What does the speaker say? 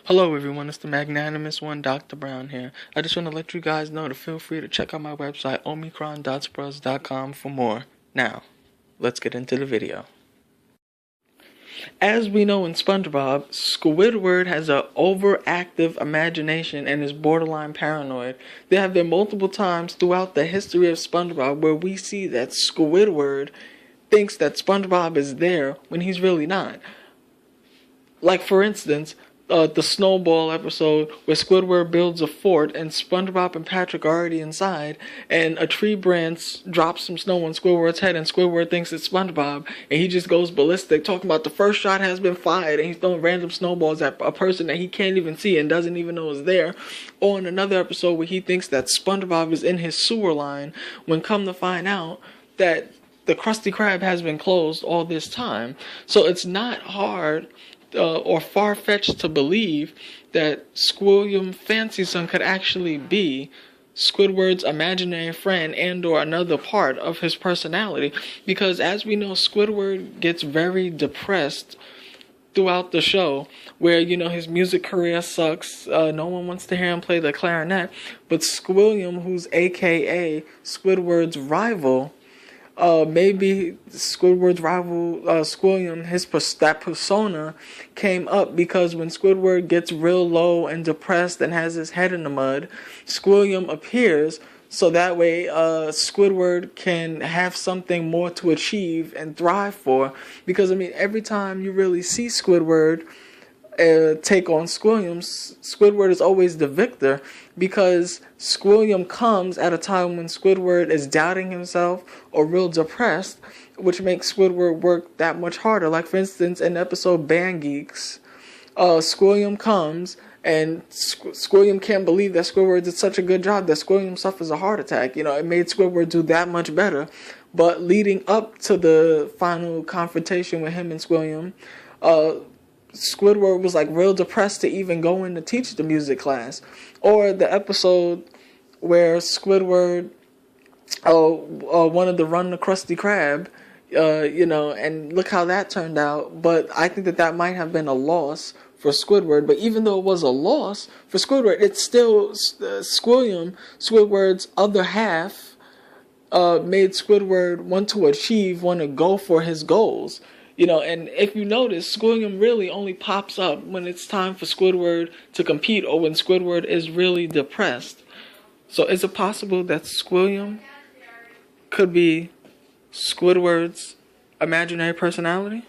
Hello everyone, it's the magnanimous one, Dr. Brown here. I just want to let you guys know to feel free to check out my website, omicron.spruz.com for more. Now, let's get into the video. As we know in SpongeBob, Squidward has an overactive imagination and is borderline paranoid. There have been multiple times throughout the history of SpongeBob where we see that Squidward thinks that SpongeBob is there when he's really not. Like, for instance, the snowball episode where Squidward builds a fort and SpongeBob and Patrick are already inside, and a tree branch drops some snow on Squidward's head, and Squidward thinks it's SpongeBob, and he just goes ballistic, talking about the first shot has been fired, and he's throwing random snowballs at a person that he can't even see and doesn't even know is there. Or in another episode where he thinks that SpongeBob is in his sewer line, when come to find out that the Krusty Krab has been closed all this time. So it's not hard or far-fetched to believe that Squilliam Fancy Son could actually be Squidward's imaginary friend and or another part of his personality, because as we know, Squidward gets very depressed throughout the show, where, you know, his music career sucks, no one wants to hear him play the clarinet, but Squilliam, who's aka Squidward's rival, maybe Squidward's rival, Squilliam, that persona came up because when Squidward gets real low and depressed and has his head in the mud, Squilliam appears so that way Squidward can have something more to achieve and thrive for. Because, I mean, every time you really see Squidward take on Squilliam, Squidward is always the victor, because Squilliam comes at a time when Squidward is doubting himself or real depressed, which makes Squidward work that much harder. Like, for instance, in episode Band Geeks, Squilliam comes and Squilliam can't believe that Squidward did such a good job that Squilliam suffers a heart attack. You know, it made Squidward do that much better. But leading up to the final confrontation with him and Squilliam, Squidward was like real depressed to even go in to teach the music class. Or the episode where Squidward wanted to run the Krusty Krab, you know, and look how that turned out. But I think that might have been a loss for Squidward. But even though it was a loss for Squidward, it's still Squilliam, Squidward's other half, made Squidward want to go for his goals. You know, and if you notice, Squilliam really only pops up when it's time for Squidward to compete or when Squidward is really depressed. So is it possible that Squilliam could be Squidward's imaginary personality?